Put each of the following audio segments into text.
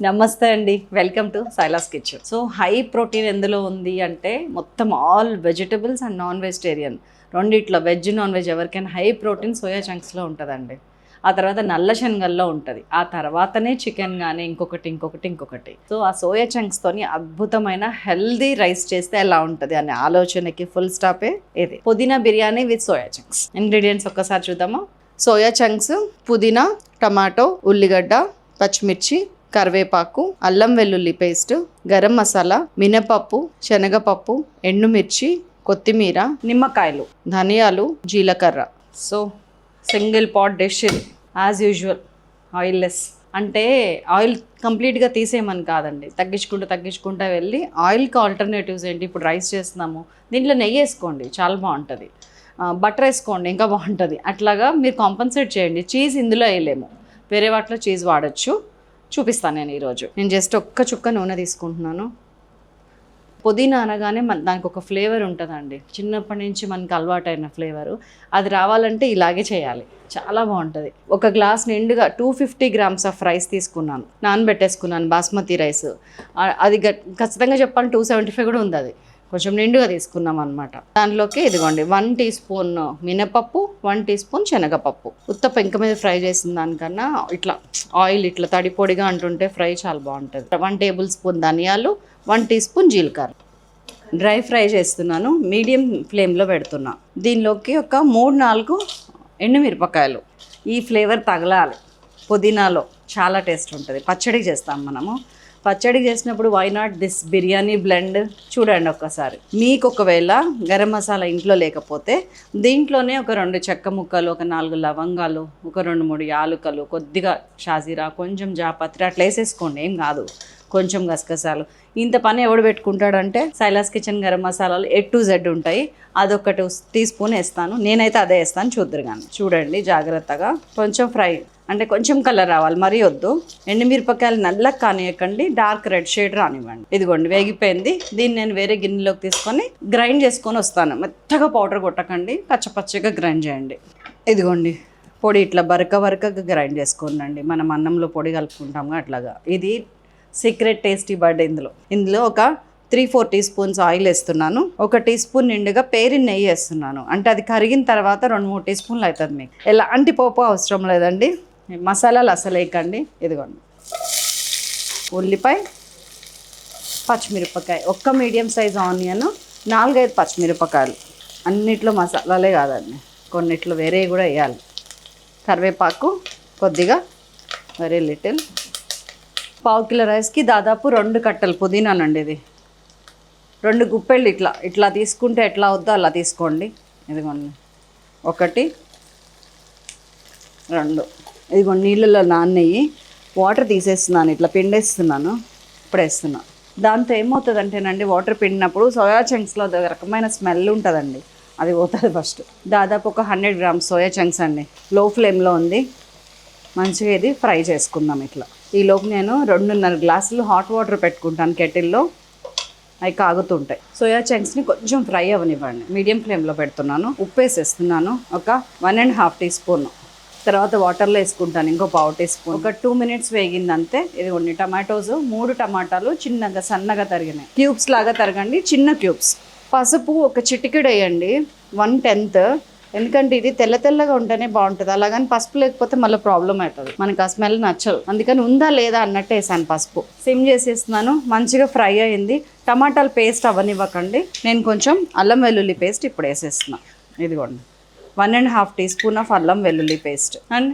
నమస్తే అండి, welcome to Silas kitchen. So high protein ఎందులో ఉంది అంటే మొత్తం all vegetables and non vegetarian రెండిట్లో వెజ్ నాన్ వెజ్ ఎవరికైనా హై ప్రోటీన్ సోయా చంక్స్లో ఉంటుందండి. ఆ తర్వాత నల్ల శనగల్లో ఉంటుంది, ఆ తర్వాతనే చికెన్ కానీ ఇంకొకటి. సో ఆ సోయా చంక్స్తోని అద్భుతమైన హెల్దీ రైస్ చేస్తే ఎలా ఉంటుంది అనే ఆలోచనకి ఫుల్ స్టాపే ఇది పుదీనా biryani with soya chunks. Ingredients ఒక్కసారి చూద్దామా. సోయా చంక్స్, పుదీనా, టమాటో, ఉల్లిగడ్డ, పచ్చిమిర్చి, కరివేపాకు, అల్లం వెల్లుల్లి పేస్ట్, గరం మసాలా, మినపప్పు, శనగపప్పు, ఎండుమిర్చి, కొత్తిమీర, నిమ్మకాయలు, ధనియాలు, జీలకర్ర. సో సింగిల్ పాట్ డిష్ ఇది, యాజ్ యూజువల్ ఆయిల్లెస్. అంటే ఆయిల్ కంప్లీట్గా తీసేయమని కాదండి, తగ్గించుకుంటూ వెళ్ళి ఆయిల్కి ఆల్టర్నేటివ్స్ ఏంటి, ఇప్పుడు రైస్ చేస్తున్నాము దీంట్లో నెయ్యి వేసుకోండి చాలా బాగుంటుంది, బటర్ వేసుకోండి ఇంకా బాగుంటుంది. అట్లాగా మీరు కాంపన్సేట్ చేయండి. చీజ్ ఇందులో వేయలేము, వేరే వాటిలో చీజ్ వాడచ్చు. చూపిస్తాను నేను ఈరోజు. నేను జస్ట్ ఒక్క చుక్క నూనె తీసుకుంటున్నాను. పుదీనా అనగానే దానికి ఒక ఫ్లేవర్ ఉంటుందండి, చిన్నప్పటి నుంచి మనకి అలవాటైన ఫ్లేవరు. అది రావాలంటే ఇలాగే చేయాలి, చాలా బాగుంటుంది. ఒక గ్లాస్ నిండుగా 250 grams ఆఫ్ రైస్ తీసుకున్నాను, నానబెట్టేసుకున్నాను బాస్మతి రైస్. అది ఖచ్చితంగా చెప్పాలి 275 కూడా ఉంది, అది కొంచెం నిండుగా తీసుకున్నాం అనమాట. దాంట్లోకి ఇదిగోండి 1 teaspoon మినపప్పు, 1 teaspoon శనగపప్పు. ఉత్త పెంక మీద ఫ్రై చేసిన దానికన్నా ఇట్లా ఆయిల్ ఇట్లా తడి పొడిగా అంటుంటే ఫ్రై చాలా బాగుంటుంది. 1 tablespoon ధనియాలు, 1 teaspoon జీలకర్ర. డ్రై ఫ్రై చేస్తున్నాను, మీడియం ఫ్లేమ్లో పెడుతున్నా. దీనిలోకి ఒక 3-4 ఎండుమిరపకాయలు. ఈ ఫ్లేవర్ తగలాలి పుదీనాలో, చాలా టేస్ట్ ఉంటుంది. పచ్చడి చేస్తాం మనము, పచ్చడి చేసినప్పుడు why not this biryani blend. చూడండి ఒక్కసారి. మీకు ఒకవేళ గరం మసాలా ఇంట్లో లేకపోతే దీంట్లోనే ఒక 2 చెక్క ముక్కలు, ఒక 4 లవంగాలు, ఒక 2-3 యాలుకలు, కొద్దిగా షాజీరా, కొంచెం జాపత్రి అట్లా వేసేసుకోండి, ఏం కాదు. కొంచెం గసగసాలు. ఇంత పని ఎవడు పెట్టుకుంటాడంటే సైలాస్ కిచెన్ గరం మసాలాలు A to Z ఉంటాయి, అదొక 2 teaspoon వేస్తాను. నేనైతే అదే వేస్తాను, చూద్దరు కానీ. చూడండి జాగ్రత్తగా, కొంచెం ఫ్రై అంటే కొంచెం కలర్ రావాలి, మరీ వద్దు. ఎండుమిరపకాయలు నల్లగా కానియకండి, డార్క్ రెడ్ షేడ్ రానివ్వండి. ఇదిగోండి వేగిపోయింది. దీన్ని నేను వేరే గిన్నెలోకి తీసుకొని గ్రైండ్ చేసుకొని వస్తాను. మెత్తగా పౌడర్ కొట్టకండి, పచ్చగా గ్రైండ్ చేయండి. ఇదిగోండి పొడి ఇట్లా బరకగా గ్రైండ్ చేసుకోండి. మనం అన్నంలో పొడి కలుపుకుంటాము అట్లాగా. ఇది సీక్రెట్ టేస్టీ బర్డ్. ఇందులో ఒక 3-4 teaspoons ఆయిల్ వేస్తున్నాను. 1 teaspoon నిండుగా పేరిన నెయ్యి వేస్తున్నాను. అంటే అది కరిగిన తర్వాత 2-3 teaspoons అవుతుంది. మీకు ఎలాంటి పోపు అవసరం లేదండి, మసాలాలు అసలు వేయకండి. ఇదిగోండి ఉల్లిపాయ, పచ్చిమిరపకాయ, ఒక్క మీడియం సైజ్ ఆనియన్, 4-5 పచ్చిమిరపకాయలు. అన్నిట్లో మసాలాలే కాదండి, కొన్నిట్లో వేరే కూడా వేయాలి. కరివేపాకు కొద్దిగా, వెరీ లిటిల్. 1/4 kilo రైస్కి దాదాపు 2 కట్టలు పుదీనానండి. ఇది 2 గుప్పెళ్ళు ఇట్లా తీసుకుంటే ఎట్లా అవుద్దో అలా తీసుకోండి. ఇదిగోండి 1, 2. ఇదిగోండి నీళ్ళలో నానయ్యి వాటర్ తీసేస్తున్నాను, ఇట్లా పిండేస్తున్నాను. ఇప్పుడు వేస్తున్నాను. దాంతో ఏమవుతుందంటేనండి, వాటర్ పిండినప్పుడు సోయా చంక్స్లో ఒక రకమైన స్మెల్ ఉంటుందండి, అది పోతుంది ఫస్ట్. దాదాపు ఒక 100 grams సోయా చంక్స్ అండి. లో ఫ్లేమ్లో ఉంది, మంచిగా ఇది ఫ్రై చేసుకుందాం. ఇట్లా ఈలోపు నేను 2.5 glasses హాట్ వాటర్ పెట్టుకుంటాను కెటిల్లో, అవి కాగుతుంటాయి. సోయా చంక్స్ని కొంచెం ఫ్రై అవ్వనివ్వండి, మీడియం ఫ్లేమ్లో పెడుతున్నాను. ఉప్పు వేసేస్తున్నాను, ఒక 1.5 teaspoon. తర్వాత వాటర్లో వేసుకుంటాను ఇంకో 1/2 teaspoon. ఒక 2 minutes వేగిందంతే. ఇదిగోండి టమాటోస్, 3 టమాటాలు చిన్నగా సన్నగా తరిగినాయి, క్యూబ్స్ లాగా తరగండి, చిన్న క్యూబ్స్. పసుపు ఒక చిటికెడు వేయండి, 1/10. ఎందుకంటే ఇది తెల్లగా ఉంటేనే బాగుంటుంది, అలాగని పసుపు లేకపోతే మళ్ళీ ప్రాబ్లం అవుతుంది, మనకు ఆ స్మెల్ నచ్చదు. అందుకని ఉందా లేదా అన్నట్టు వేసాను పసుపు. సిమ్ చేసేస్తున్నాను, మంచిగా ఫ్రై అయింది. టమాటాలు పేస్ట్ అవ్వనివ్వకండి. నేను కొంచెం అల్లం వెల్లుల్లి పేస్ట్ ఇప్పుడు వేసేస్తున్నాను. ఇదిగోండి 1.5 teaspoon ఆఫ్ అల్లం వెల్లుల్లి పేస్ట్. అండ్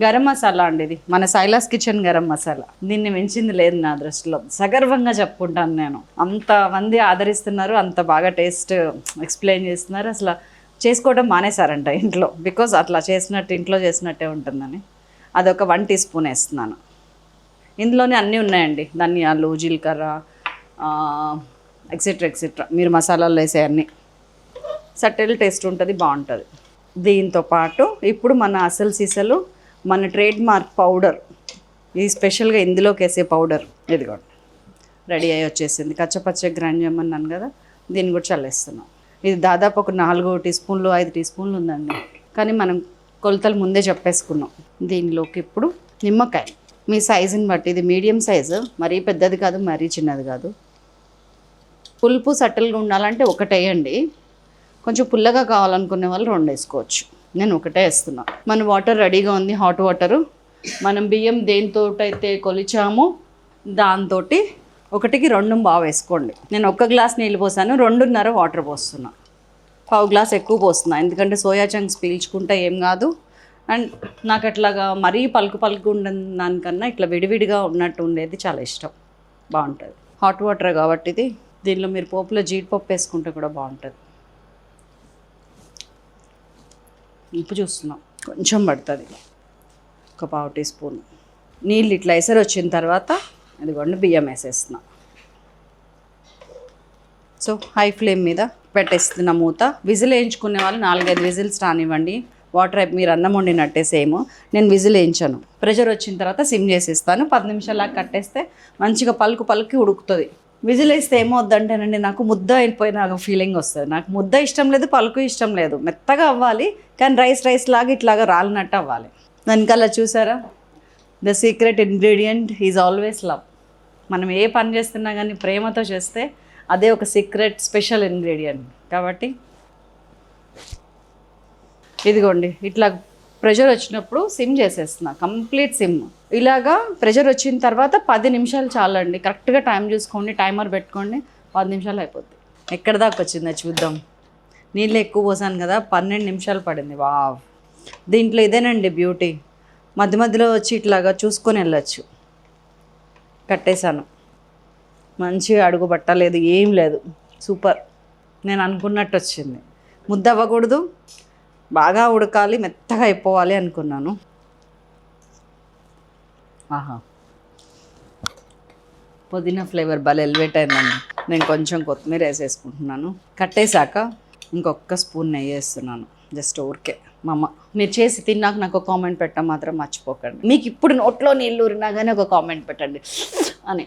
గరం మసాలా అండి, ఇది మన సైలాస్ కిచెన్ గరం మసాలా. దీన్ని మించింది లేదు నా దృష్టిలో, సగర్వంగా చెప్పుకుంటాను నేను. అంతమంది ఆదరిస్తున్నారు, అంత బాగా టేస్ట్ ఎక్స్ప్లెయిన్ చేస్తున్నారు. అసలు చేసుకోవడం మానేశారంట ఇంట్లో, బికాజ్ అట్లా ఇంట్లో చేసినట్టే ఉంటుందని. అదొక 1 teaspoon వేస్తున్నాను. ఇందులోనే అన్నీ ఉన్నాయండి, ధనియాలు, జీలకర్ర, ఎక్సెట్రా మీరు మసాలాలు వేసే అన్నీ. సటిల్ టేస్ట్ ఉంటుంది, బాగుంటుంది. దీంతో పాటు ఇప్పుడు మన అసలు సీసలు, మన ట్రేడ్ మార్క్ పౌడర్, ఇది స్పెషల్గా ఇందులోకి వేసే పౌడర్. ఇదిగోండి రెడీ అయ్యి వచ్చేసింది. కచ్చపచ్చగా గ్రైండ్ చేయమన్నాను కదా, దీన్ని కూడా చల్లేస్తున్నాం. ఇది దాదాపు ఒక 4 teaspoons 5 teaspoons ఉందండి, కానీ మనం కొలతలు ముందే చెప్పేసుకున్నాం. దీనిలోకి ఇప్పుడు నిమ్మకాయ, మీ సైజుని బట్టి, ఇది మీడియం సైజు, మరీ పెద్దది కాదు మరీ చిన్నది కాదు. పులుపు సట్టలుగా ఉండాలంటే ఒకటి వేయండి, కొంచెం పుల్లగా కావాలనుకునే వాళ్ళు 2 వేసుకోవచ్చు. నేను ఒకటే వేస్తున్నా. మన వాటర్ రెడీగా ఉంది, హాట్ వాటరు. మనం బియ్యం దేనితో అయితే కొలిచామో దాంతో 1కి 2 బాగా వేసుకోండి. నేను 1 గ్లాస్ నీళ్ళు పోసాను, 2.5 వాటర్ పోస్తున్నా. 1/2 గ్లాస్ ఎక్కువ పోస్తున్నా, ఎందుకంటే సోయా చంక్స్ పీల్చుకుంటే ఏం కాదు. అండ్ నాకు అట్లాగా మరీ పలుకు ఉండే దానికన్నా ఇట్లా విడివిడిగా ఉన్నట్టు ఉండేది చాలా ఇష్టం, బాగుంటుంది. హాట్ వాటర్ కాబట్టి ఇది, దీనిలో మీరు పోపులో జీడిపప్పు వేసుకుంటే కూడా బాగుంటుంది. ఉప్పు చూస్తున్నాం, కొంచెం పడుతుంది, ఒక 1/2 టీ స్పూన్. నీళ్ళు ఇట్లా ఎసరు వచ్చిన తర్వాత ఇదిగోండి బియ్యం వేసేస్తున్నా. సో హై ఫ్లేమ్ మీద పెట్టేస్తున్న మూత. విజిల్ వేయించుకునే వాళ్ళు 4-5 విజిల్స్ రానివ్వండి. వాటర్ మీరు అన్నం వండినట్టే సేమ్. నేను విజిల్ వేయించాను. ప్రెషర్ వచ్చిన తర్వాత సిమ్ చేసేస్తాను. 10 నిమిషాలు కట్టేస్తే మంచిగా పలుకు ఉడుకుతుంది. విజిల్ వేస్తే ఏమవుద్దంటేనండి, నాకు ముద్ద అయిపోయిన ఫీలింగ్ వస్తుంది. నాకు ముద్ద ఇష్టం లేదు, పలుకు ఇష్టం లేదు. మెత్తగా అవ్వాలి, కానీ రైస్ లాగా ఇట్లాగా రాలినట్టు అవ్వాలి. దానికల్లా చూసారా, the secret ingredient is always love. మనం ఏ పని చేస్తున్నా కానీ ప్రేమతో చేస్తే అదే ఒక సీక్రెట్ స్పెషల్ ఇంగ్రీడియంట్. కాబట్టి ఇదిగోండి ఇట్లా ప్రెషర్ వచ్చినప్పుడు సిమ్ చేసేస్తున్నా, కంప్లీట్ సిమ్. ఇలాగా ప్రెషర్ వచ్చిన తర్వాత 10 నిమిషాలు చాలండి. కరెక్ట్గా టైం చూసుకోండి, టైమర్ పెట్టుకోండి, 10 నిమిషాలు అయిపోద్ది. ఎక్కడ దాకా వచ్చిందో చూద్దాం. నీళ్ళు ఎక్కువ పోసాను కదా, 12 నిమిషాలు పడింది. వావ్, దీంట్లో ఇదేనండి బ్యూటీ. మధ్యలో వచ్చి ఇట్లాగా చూసుకొని వెళ్ళచ్చు. కట్టేశాను, మంచిగా అడుగు పట్టలేదు, ఏం లేదు, సూపర్. నేను అనుకున్నట్టు వచ్చింది. ముద్ద అవ్వకూడదు, బాగా ఉడకాలి, మెత్తగా అయిపోవాలి అనుకున్నాను. ఆహా, పుదీనా ఫ్లేవర్ భలే ఎలివేట్ అయిందండి. నేను కొంచెం కొత్తిమీర వేసేసుకుంటున్నాను. కట్టేశాక ఇంకొక స్పూన్ నెయ్యి వేస్తున్నాను, జస్ట్ ఊరికే. మా అమ్మ మీరు చేసి తిన్నాక నాకు ఒక కామెంట్ పెట్టడం మాత్రం మర్చిపోకండి. మీకు ఇప్పుడు నోట్లో నీళ్ళు ఊరినా కానీ ఒక కామెంట్ పెట్టండి అని.